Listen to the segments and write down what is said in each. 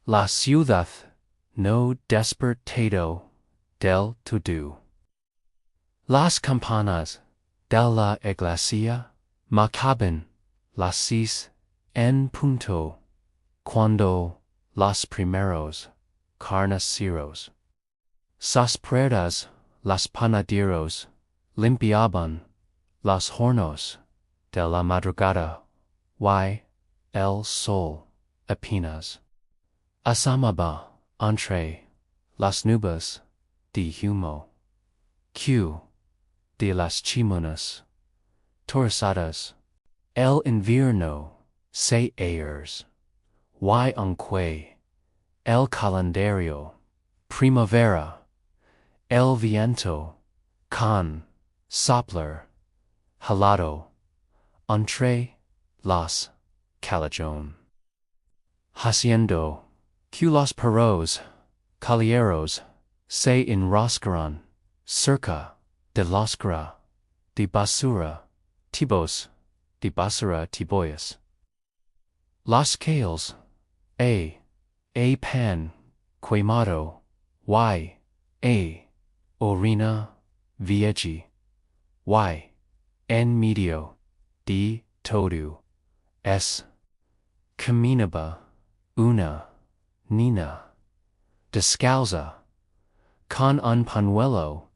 la ciudad no despertado del todo. Las campanas de la iglesia marcaban las 6 en punto, cuando los primeros carniceros, saspreras las panaderos, limpiaban los hornos de la madrugada, y el sol apenas asomaba entre las nubes de humo que de las chimeneas torsadas. El invierno se airs, y aunque el calendario primavera, el viento con soplar helado entre los callejones, haciendo que los perros callejeros se enroscaran cerca de la oscura de basura tibos de basura tiboyas. Los calles a pan quemado y orina vieja y en medio de todo es caminaba una niña descalza con un pañuelo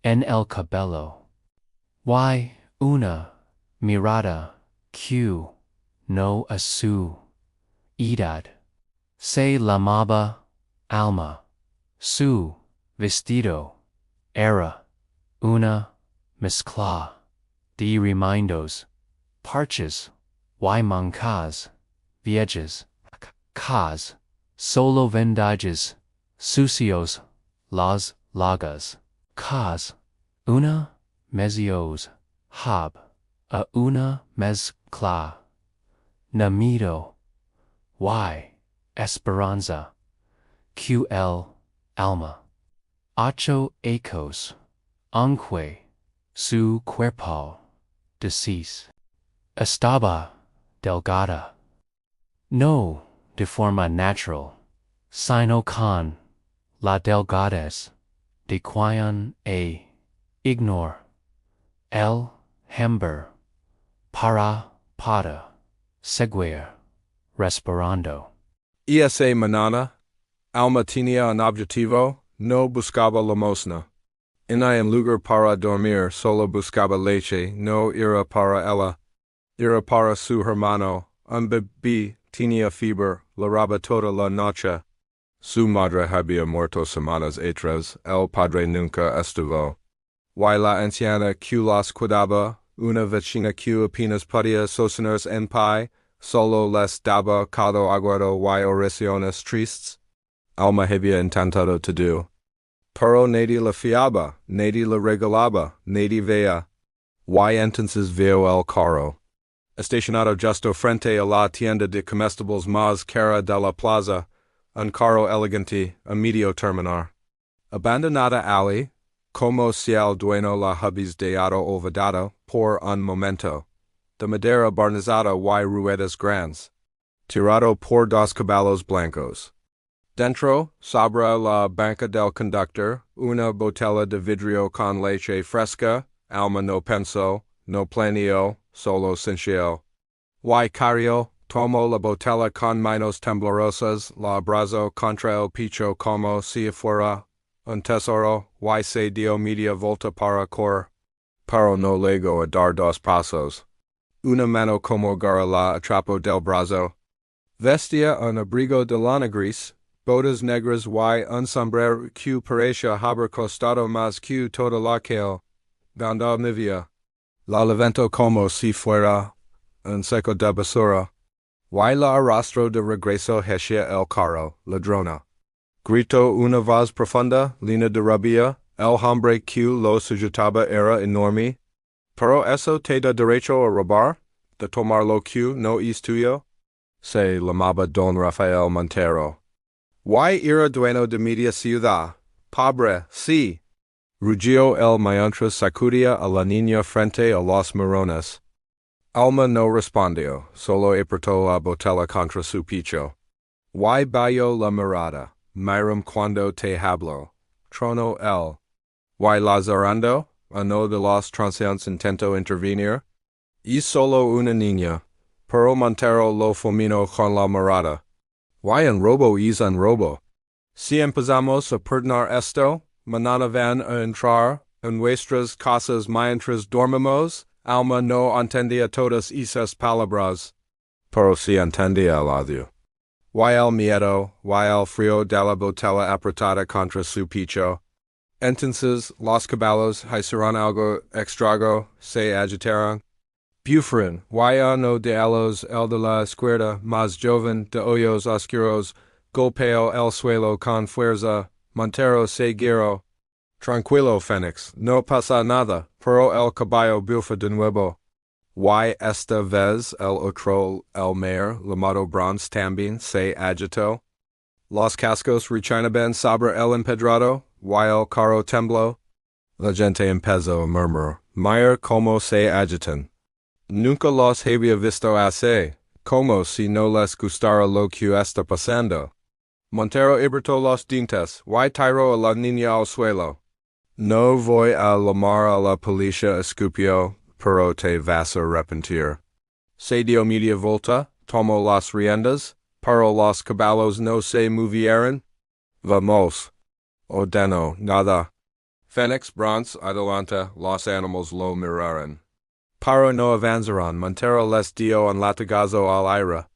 en el cabello y una mirada que no a su edad se llamaba Alma. Su vestido era una mezcla de remindos, parches y mancas viejas, cas solo vendajes sucios las lagas, cas una mezios hab a una mezcla namido y esperanza que el alma ocho ecos aunque su cuerpo decis estaba delgada, no de forma natural, sino con la delgadez de quien ignora el hambre para seguir respirando. Esa mañana, Alma tenía un objetivo, no buscaba limosna. En lugar para dormir, solo buscaba leche, no era para ella, era para su hermano, un bebé, tenía fiebre, lloraba toda la noche. Su madre había muerto semanas atrás, el padre nunca estuvo. Y la anciana que los cuidaba, una vecina que apenas podía sostenerse en pie, solo les daba cada aguardo y oraciones tristes. Alma había intentado todo. Pero nadie la fiaba, nadie la regalaba, nadie veía. Y entonces vio el carro estacionado justo frente a la tienda de comestibles más cara de la plaza, un carro elegante, a medio terminar. Abandonada allí, como si el dueño la hubiese dejado olvidado por un momento, de madera barnizada y ruedas grandes, tirado por dos caballos blancos. Dentro, sobre la banca del conductor, una botella de vidrio con leche fresca. Alma no pensó, no planeó, solo sintió. Y carrió, tomó la botella con manos temblorosas, la abrazó contra el pecho como si fuera un tesoro, y se dio media volta para correr. Pero no llegó a dar 2 pasos. Una mano como garra la atrapó del brazo. Vestía un abrigo de lana gris, botas negras y un sombrero que parecía haber costado más que toda la que ganda mivia. La levantó como si fuera un saco de basura. Y la arrastró de regreso hacia el carro, ladrona. Gritó una voz profunda, llena de rabia, el hombre que lo sujetaba era enorme. Pero eso te da derecho a robar, de tomar lo que no es tuyo. Se llamaba Don Rafael Montero. Y era dueño de media ciudad, pobre, sí. Rugió el maestro, sacudía a la niña frente a los mirones. Alma no respondió, solo apretó la botella contra su pecho. Y bayo la mirada, miram cuando te hablo, trono el. Y lazarando, ano de los transeuntes intentó intervenir. Y solo una niña, pero Montero lo fulminó con la mirada. Y en robo es en robo. Si empezamos a perdonar esto, mañana van a entrar en nuestras casas mientras dormimos, Alma no entendía todas esas palabras. Pero si entendía el odio. Y el miedo, y el frío de la botella apretada contra su pecho. Entonces, los caballos hicieron algo extraño, se agitaron. Bufrin, y no de ellos el de la izquierda, más joven, de ojos oscuros, golpeó el suelo con fuerza, Montero se giró. Tranquilo, Fénix, no pasa nada, pero el caballo bufa de nuevo. Y esta vez el otro, el mayor, llamado Bronze también, se agitó. Los cascos rechinaban sobre el empedrado, y el carro tembló. La gente empezó a murmurar, mira cómo se agitan. Nunca los había visto así, como si no les gustara lo que está pasando. Montero apretó los dientes, y tiró a la niña al suelo. No voy a llamar a la policía, escupió, pero te vas a arrepentir. Se dio media vuelta, tomó las riendas, pero los caballos no se movieron. Vamos. Ordeno, nada. Fénix, Bronze, adelante, los animales lo miraron. Pero no avanzaron, Montero les dio un latigazo al aire.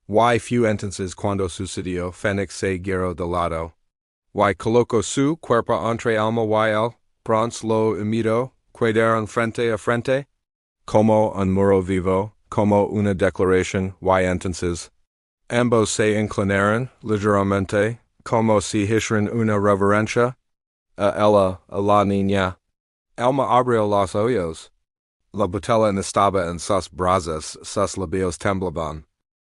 Y few entonces cuando sucedió, Fénix se giró de lado. Y colocó su cuerpo entre Alma y él, Bronze lo imitó, quedaron frente a frente. Como un muro vivo, como una declaración, y entonces. Ambos se inclinaron, ligeramente, como si hicieran una reverencia. A ella, a la niña. Alma abrió los ojos. La botella no estaba en sus brazos, sus labios temblaban.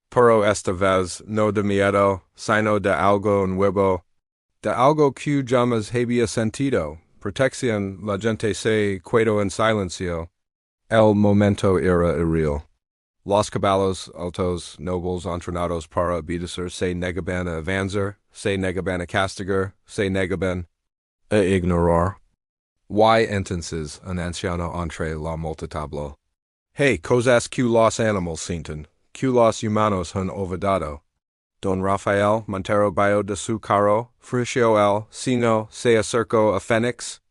Pero esta vez, no de miedo, sino de algo nuevo. De algo que jamás había sentido. Protección, la gente se quedó en silencio. El momento era irreal. Los caballos, altos, nobles, entrenados para obedecer, se negaban a avanzar, se negaban a castigar, se negaban a ignorar. Y entonces, un anciano entre la multitud. Hey, cosas que los animals sienten, que los humanos han olvidado. Don Rafael Montero bajo de su carro, frició el, sino, se acercó a Fénix.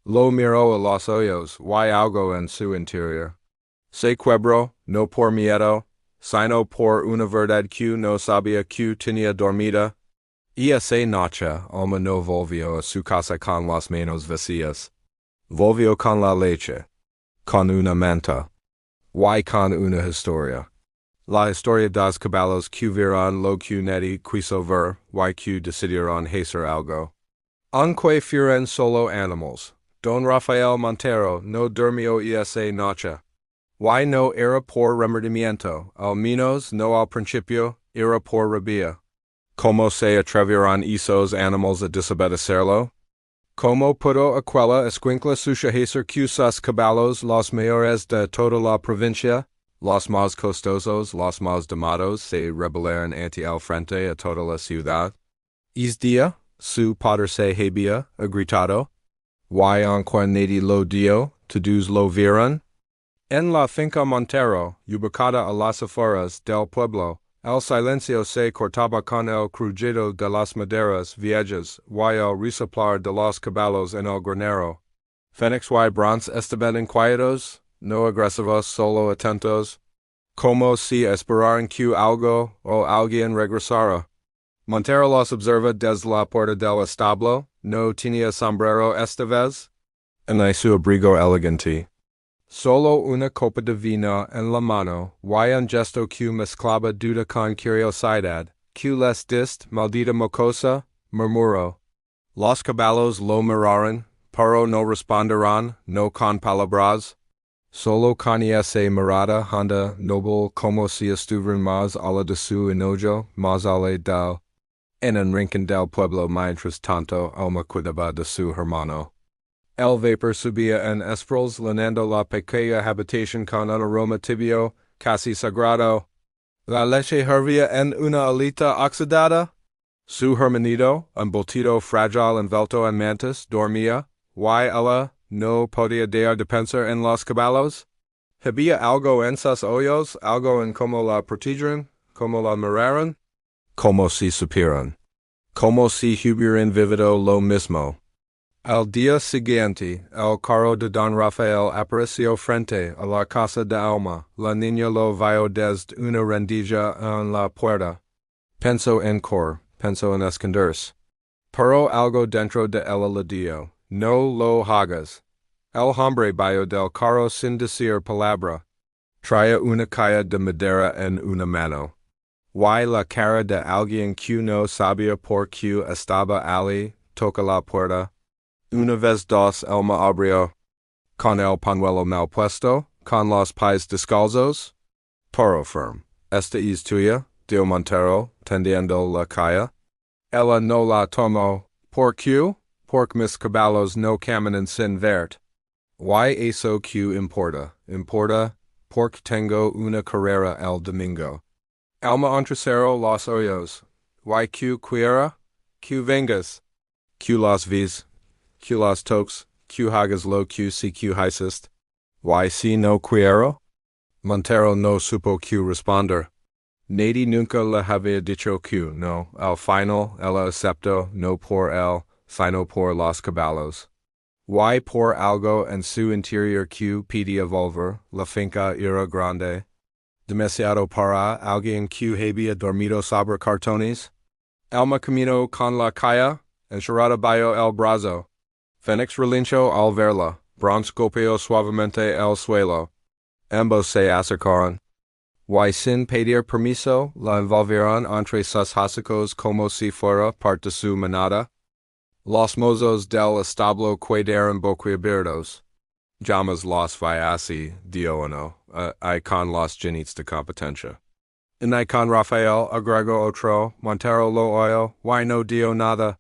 Lo miró a los ojos, y algo en su interior. Se quebró, no por miedo, sino por una verdad que no sabía que tenía dormida. Y esa noche, Alma no volvió a su casa con las manos vacías. Volvió con la leche, con una manta, y con una historia. La historia dos caballos que vieron lo que nadie quiso ver, y que decidieron hacer algo. Aunque fueran solo animals, Don Rafael Montero no durmió esa noche. Y no era por remordimiento, al menos no al principio, era por rabia. ¿Cómo se atrevieron esos animals a desobedecerlo? ¿Cómo pudo aquella escuincla suya hacer que sus caballos, los mayores de toda la provincia, los más costosos, los más domados, se rebelaran ante el frente a toda la ciudad? Es día, su padre se había gritado. Y aunque nadie lo dio, todos lo vieron. En la finca Montero, ubicada a las afueras del pueblo, el silencio se cortaba con el crujido de las maderas viejas y el resoplar de los caballos en el granero. Fénix y Bronze estaban inquietos, no agresivos, solo atentos, como si esperaran que algo o alguien regresara. Montero los observa desde la puerta del establo, no tenía sombrero esta vez, en su abrigo elegante. Solo una copa de vino en la mano, y un gesto que mezclaba duda con curiosidad, que les dist, maldita mocosa, murmuró. Los caballos lo miraron, pero no responderán, no con palabras. Solo con esa mirada honda, noble, como si estuvieran más a la de su enojo, más a la del. En un rincón del pueblo mientras tanto, Alma cuidaba de su hermano. El vapor subía en espiral llenando la pequeña habitación con un aroma tibio, casi sagrado. La leche hervía en una alita oxidada. Su hermanito, un boltito fragile envuelto en mantis, dormía. Y ella no podía dar de pensar en los caballos. Había algo en sus ojos, algo en como la protegieron, como la miraron, como si supieran, como si hubieran vivido lo mismo. Al día siguiente, el carro de Don Rafael apareció frente a la casa de Alma. La niña lo vio desde una rendija en la puerta. Pensó en esconderse. Pero algo dentro de ella le dijo, no lo hagas. El hombre vio del carro sin decir palabra. Traía una caja de madera en una mano. Y la cara de alguien que no sabía por qué estaba allí, toca la puerta. Una vez dos Alma abrió. Con el pañuelo mal puesto, con los pies descalzos. Pero firme. Esta es tuya, dijo Montero, tendiendo la caja. Ella no la tomó. ¿Por qué? Porque mis caballos no caminan sin verte. Y eso que importa. Importa, porque tengo una carrera el domingo. Alma entrecerró los ojos. Y que quiera? Que vengas. Que los vis. Que los toques. Que hagas lo que si que hiciste. Y si no quiero? Montero no supo que responder. Nadie nunca le había dicho que no. Al final, ella aceptó no por él, sino por los caballos. Y por algo en su interior que pedía volver, la finca era grande. Demasiado para alguien que había dormido sobre cartones. Alma caminó con la calle, encerrada bajo el brazo. Fénix relinchó al verla. Bronx golpeó suavemente el suelo. Ambos se acercaron. Y sin pedir permiso, la envolvieron entre sus hocicos como si fuera parte de su manada. Los mozos del establo quedaron boquiabiertos. Llamas los vi así, Diono, y con los jinits de competencia. Y con Rafael agregó otro, Montero lo oyó, y no dio nada.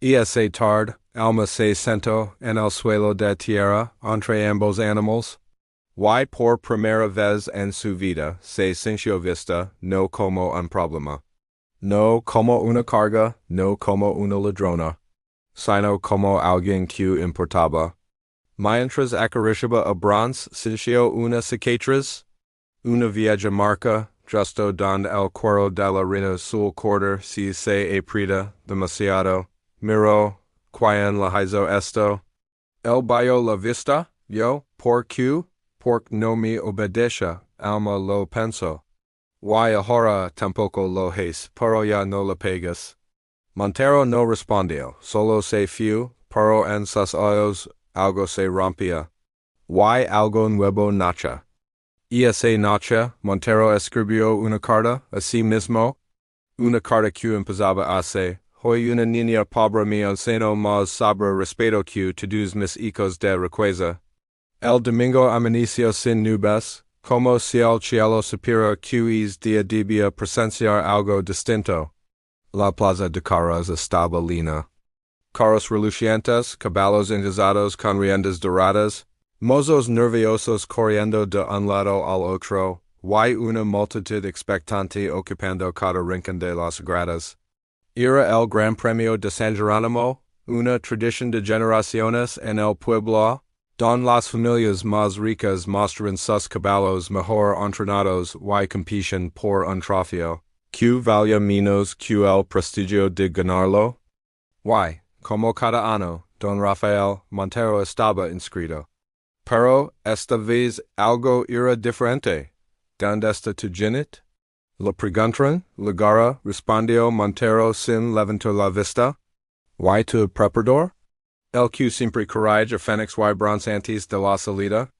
Y esa tarde, Alma se sentó en el suelo de tierra, entre ambos animales. Y por primera vez en su vida se sintió vista, no como un problema. No como una carga, no como una ladrona, sino como alguien que importaba. Mientras acariciaba a bronce, sintió una cicatriz, una vieja marca, justo donde el cuero de la reina sul corder si se aprieta demasiado. Miró, quién la hizo esto. El vio la vista, yo, por qué? Porque no me obedece, Alma lo pensó. Y ahora tampoco lo hace, pero ya no le pegas. Montero no respondió, solo se fue, pero en sus ojos algo se rompía. Y algo nuevo nacha. Y esa noche, Montero escribió una carta a sí mismo. Una carta que empezaba así. Hoy una niña pobre me enseñó más sobre respeto que todos mis hijos de riqueza. El domingo amaneció sin nubes, como si el cielo supiera que es día debía presenciar algo distinto. La plaza de carros estaba llena. Carros relucientes, caballos engasados con riendas doradas, mozos nerviosos corriendo de un lado al otro, y una multitud expectante ocupando cada rincón de las gradas. Era el Gran Premio de San Jerónimo, una tradición de generaciones en el pueblo, donde las familias más ricas muestran sus caballos mejor entrenados y compiten por un trofeo, que valía menos que el prestigio de ganarlo. Y, como cada año, Don Rafael Montero estaba inscrito. Pero esta vez algo era diferente. ¿Dónde está tu jinete? Le preguntaron, Ligara respondió Montero sin levantar la vista. ¿Y tu preparador? El que siempre coraje a Fénix y bronce antes de la salida.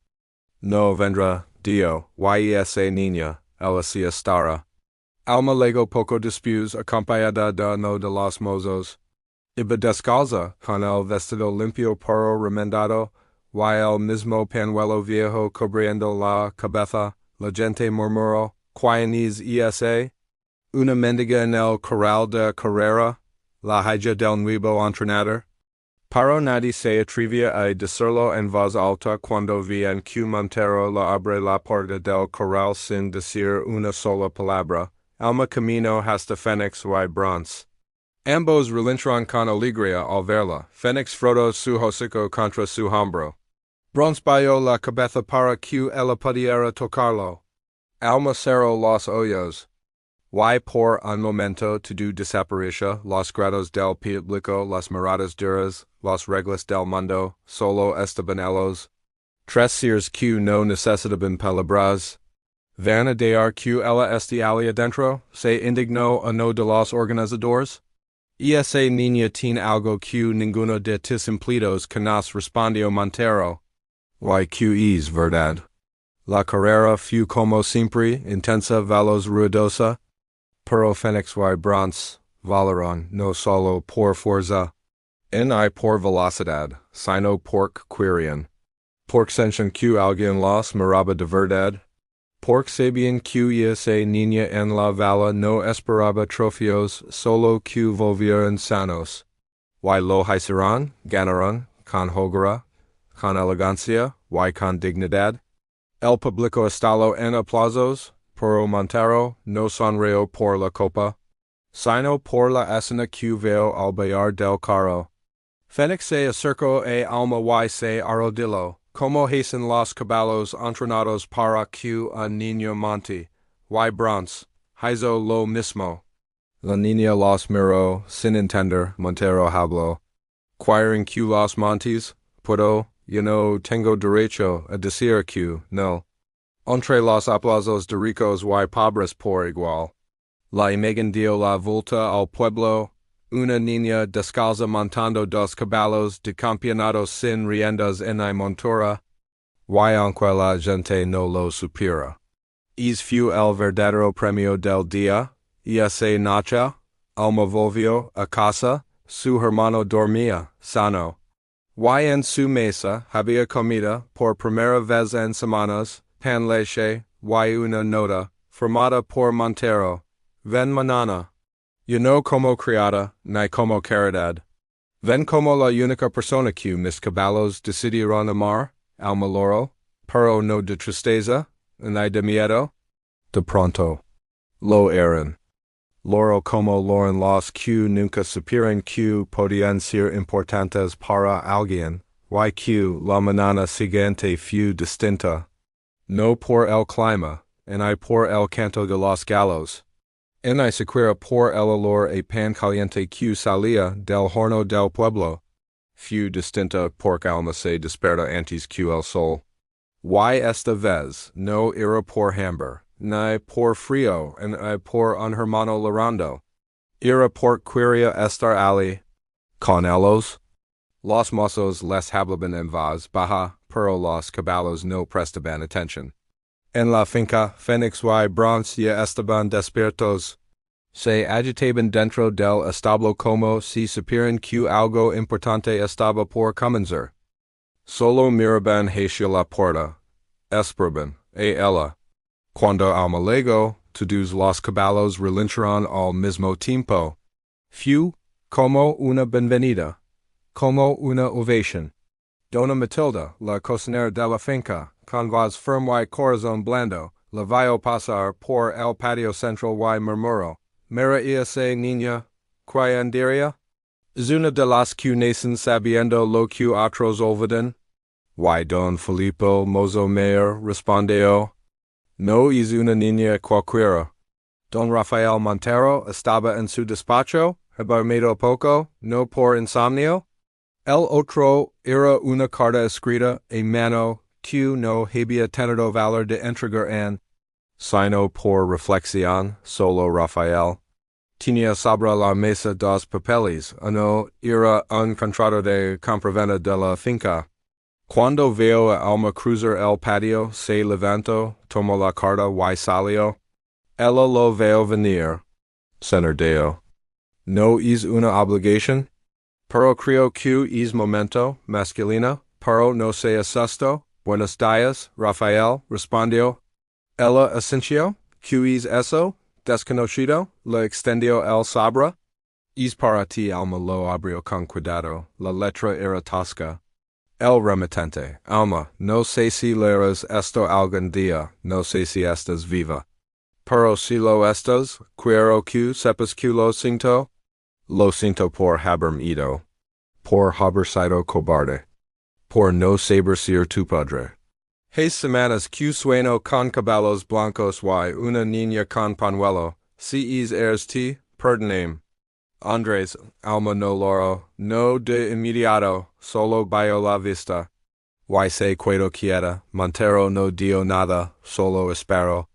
No vendrá, dio, y esa niña, ella se estará. Alma legó poco después acompañada de uno de los mozos. Iba descalza, con el vestido limpio pero remendado, y el mismo pañuelo viejo cubriendo la cabeza. La gente murmuró, ¿quién es esa? Una mendiga en el corral de carrera, la hija del nuevo entrenador. Paro nadie se atrevía a decirlo en voz alta cuando vi en que Montero la abre la puerta del corral sin decir una sola palabra. Alma camino hasta Fénix y bronce. Ambos relincharon con alegría al verla. Fénix frotó su hocico contra su hombro. Bronce bajó la cabeza para que ella pudiera tocarlo. Alma cerró los ojos. Y por un momento todo desapareció, los grados del público, las miradas duras, las reglas del mundo, solo estaban ellos. Tres seres que no necesitaban palabras. Van a dejar que ella esté allí adentro, se indignó uno de los organizadores. Esa niña tiene algo que ninguno de tus empleados conoce, respondió Montero. Y que es verdad. La carrera fue como siempre, intensa, veloz, ruidosa. Pero Fénix y bronce, volaron, no solo por fuerza, ni por velocidad, sino porque querían. Porque sentían que alguien los miraba de verdad. Porque sabían que esa niña en la vala no esperaba trofeos, solo que volvieran sanos. Y lo hicieron, ganaron, con holgura, con elegancia, y con dignidad. El público estalló en aplausos. Pero Montero no sonrió por la copa, sino por la escena que veo al bailar del carro. Fénix se acercó a Alma y se arrodilló, como hacen los caballos entrenados para que un niño monte, y bronce, hizo lo mismo. La niña los miró, sin entender, Montero habló. ¿Quieren que los montes? Puedo, yo no tengo derecho a decir que no. Entre los aplausos de ricos y pobres por igual. La imagen dio la vuelta al pueblo, una niña descalza montando dos caballos de campeonato sin riendas en la montura, y aunque la gente no lo supiera. Es fue el verdadero premio del día, esa noche, Alma volvió a casa, su hermano dormía, sano. Y en su mesa había comida, por primera vez en semanas, pan leche, y una nota, firmada por Montero. Ven mañana. Yo no como criada, ni como caridad. Ven como la única persona que mis caballos decidieron amar, Alma loro, pero no de tristeza, ni de miedo. De pronto. Lo eran. Loro como loren los que nunca supieron que podían ser importantes para alguien, y que la mañana siguiente fue distinta. No por el clima, ni por el canto de los gallos. Ni siquiera por el olor a pan caliente que salía del horno del pueblo. Fue distinta porque Alma se desperta antes que el sol. Y esta vez no era por hambre, ni por frío, ni por un hermano llorando. Era por quería estar allí, con ellos. Los mozos les hablaban en voz baja, pero los caballos no prestaban atención. En la finca, Fénix y bronce ya estaban despiertos. Se agitaban dentro del establo como si supieran que algo importante estaba por comenzar. Solo miraban hacia la puerta. Esperaban, a ella. Cuando Alma llegó, todos los caballos relincharon al mismo tiempo. Fue como una bienvenida. Como una ovación. Dona Matilda, la cocinera de la finca, con voz firme y corazón blando, la vio pasar por el patio central y murmuró, «Mira esa niña, ¿quién diría? Es una de las que nacen sabiendo lo que otros olvidan». Y don Filippo Mozo Mayor respondió, «No es una niña cualquiera». Don Rafael Montero estaba en su despacho, había dormido poco, no por insomnio. El otro era una carta escrita a mano que no había tenido valor de entregar sino por reflexión, solo Rafael. Tenía sobre la mesa dos papeles, uno era un contrato de compraventa de la finca. Cuando veo a Alma cruzar el patio, se levantó, tomó la carta y salió. Ella lo veo venir. Sonrió. ¿No es una obligación? Pero creo que es momento, masculino, pero no se asustó. Buenos días, Rafael, respondió. Ella asintió. ¿Qué es eso? Desconocido, le extendió el sobre. Es para ti alma lo abrio con cuidado, la letra era tosca. El remitente, Alma, no sé si leerás esto algún día, no sé si estás viva. Pero si lo estás, quiero que sepas que lo siento por haberme ido. Por haber sido cobarde. Por no saber ser tu padre. Hay semanas que sueno con caballos blancos y una niña con pañuelo, si eres ti, perdoname. Andres, Alma no loro, no de inmediato, solo veo la vista. Y se quedo quieta, Montero no dio nada, solo espero.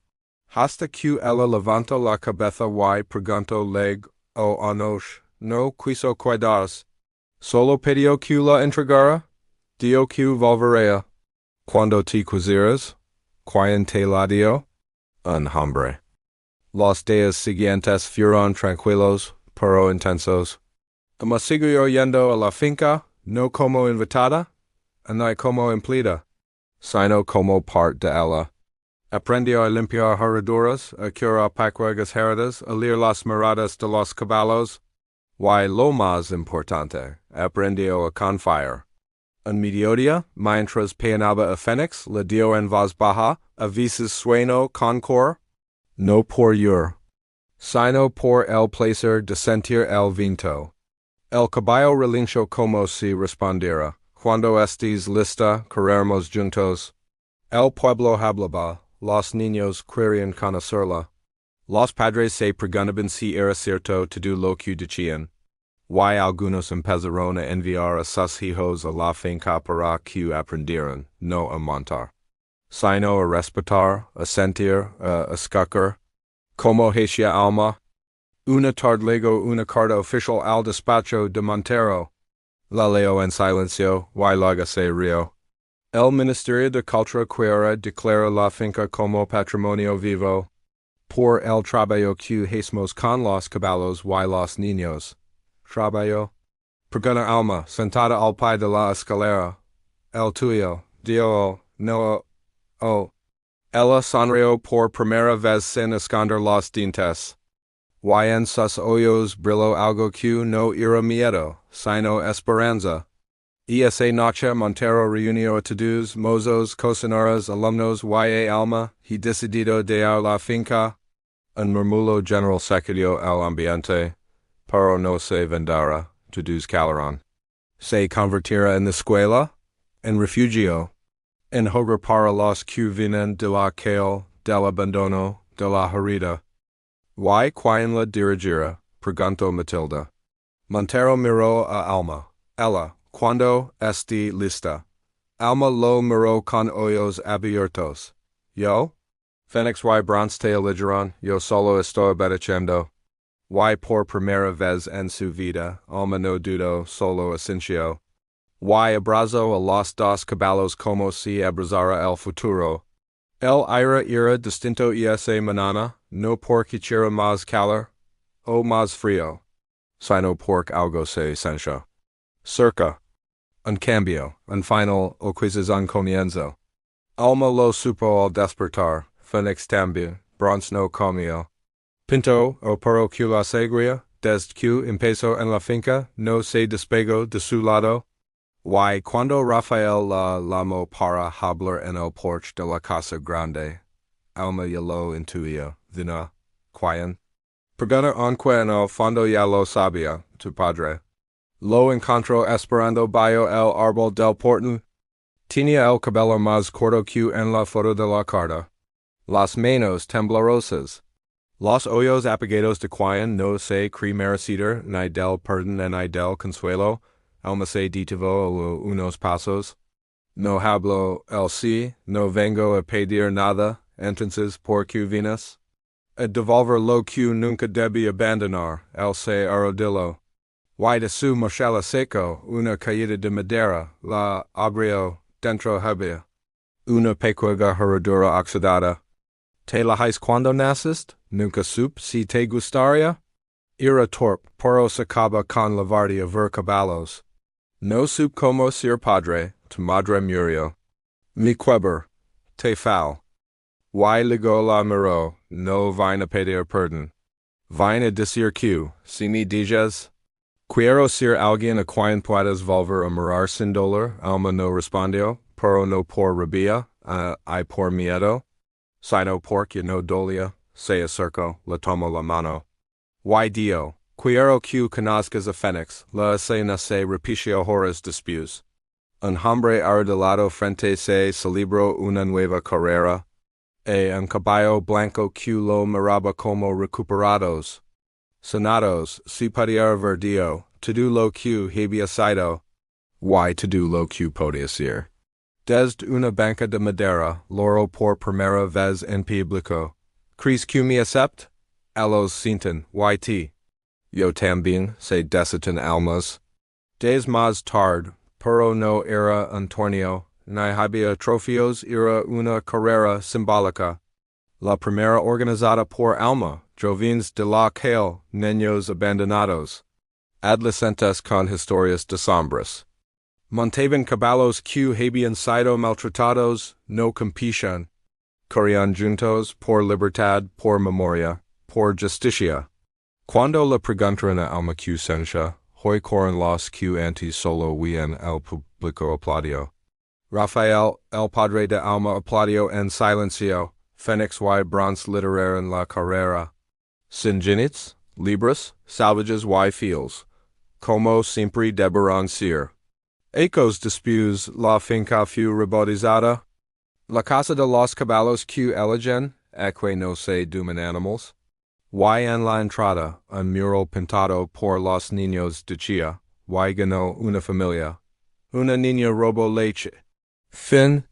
Hasta que ella levanta la cabeza y pregunto leg, o anosh, no quiso cuidaros. Solo pidió que la entregara, dio que volvería. Cuando te quisieras, ¿quién te la dio? Un hambre. Los días siguientes fueron tranquilos, pero intensos. Me siguió yendo a la finca, no como invitada, ni como empleada, sino como parte de ella. Aprendió a limpiar herraduras, a curar pacuegas heridas, a leer las miradas de los caballos, y lo más importante, aprendió a confiar. En mediodía, mientras peinaba a Fénix, le dio en voz baja, a veces sueño con cor, no por llor, sino por el placer de sentir el viento. El caballo relinchó como si respondiera, cuando estés lista, correremos juntos. El pueblo hablaba, los niños querían conocerla. Los padres se preguntaban si era cierto todo lo que decían. Y algunos empezaron a enviar a sus hijos a la finca para que aprendieran, no a montar, sino a respetar, a sentir, a escuchar. Como hacía Alma. Una tarde llegó una carta oficial al despacho de Montero. La leo en silencio, y luego se rió. El Ministerio de Cultura quiere declarar la finca como patrimonio vivo. Por el trabajo que hacemos con los caballos y los niños. Trabajo. Pregunta Alma, sentada al pie de la escalera. El tuyo, dio, no, oh. Ella sonrió por primera vez sin esconder los dientes. Y en sus ojos brilló algo que no era miedo, sino esperanza. Y esa noche Montero reunió a todos, mozos, cocineros, alumnos y Alma, y decidido dejar la finca. Un murmullo general sacudió el ambiente, pero no se vendrá, todos callaron. Se convertirá en escuela, en refugio, en hogar para los que vienen de la calle, del abandono, de la herida. ¿Y quién la dirigirá? Preguntó Matilda. Montero miró a Alma. Ella, cuando esté lista. Alma lo miró con ojos abiertos. ¿Yo? Fénix y bronce eligieron, yo solo estoy obedeciendo. Y por primera vez en su vida, Alma no dudó, solo asintió. Y abrazó a los dos caballos como si abrazara el futuro. El aire era distinto esa mañana, no porque era más calor, o más frío, sino porque algo se senció. Cerca. Un cambio, un final, o quizás un comienzo. Alma lo supo al despertar, Fénix también, bronce no comió. Pinto, o pero que la seguía, desde que empezó en la finca, no se despegó de su lado. Y cuando Rafael la llamó para hablar en el porche de la casa grande, Alma ya lo intuía, ¿vino? ¿Quién? Pregunta aunque en el fondo ya lo sabía, tu padre. Lo encontró esperando bajo el árbol del portal. Tenía el cabello más corto que en la foto de la carta. Las manos temblorosas. Los ojos apagados de quien no se cree merecedor ni del perdón ni del consuelo. Alma se detuvo a unos pasos. No hablo el sí, no vengo a pedir nada, entonces ¿por qué vienes? A devolver lo que nunca debí abandonar, el se arrodilló. Y de su mochila seco, una caída de madera, la abrió, dentro había una pequeña herradura oxidada. ¿Te la hais cuando naciste? Nunca supe si te gustaría? Era torpe, pero se acaba con la vardia ver caballos. No supe como ser padre, tu madre murió. Mi queber, te fal. Y luego la miró, no vine a pedir perdón. Vine decir q, si me digas. Quiero ser alguien a quien puedas volver a mirar sin dolor, Alma no respondió, pero no por rabia, I por miedo. Sino porque no dolía, se acercó, le tomó la mano. Y dio, quiero que conozcas a Fénix, la se nace repicio horas después. Un hombre arreglado frente se celebró una nueva carrera, un caballo blanco que lo miraba como recuperados. Sonados, si pudiera verdio, todo lo que había sido. Y todo lo que podía ser. Desde una banca de madera, loro por primera vez en público. ¿Crees que me acepte? Ellos sienten, yt. Yo también, se desatan almas. Des más tarde, pero no era un torneo, ni había trofeos, era una carrera simbólica. La primera organizada por Alma, jóvenes de la calle, niños abandonados. Adolescentes con historias desombras. Montaban caballos que habían sido maltratados, no competition. Corrían juntos, por libertad, por memoria, por justicia. Cuando le preguntaron a Alma que sentia, hoy corren los que antes solo huían el público aplaudió. Rafael, el padre de Alma, aplaudió en silencio. Fénix y bronce literaron la carrera. Sin jinets, libres, salvajes y fieles. Como siempre deberán ser. Ecos después la finca fue rebautizada. La casa de los caballos que eligen, que no se duman animals. Y en la entrada, un mural pintado por los niños decía, y ganó una familia. Una niña robó leche. Fin.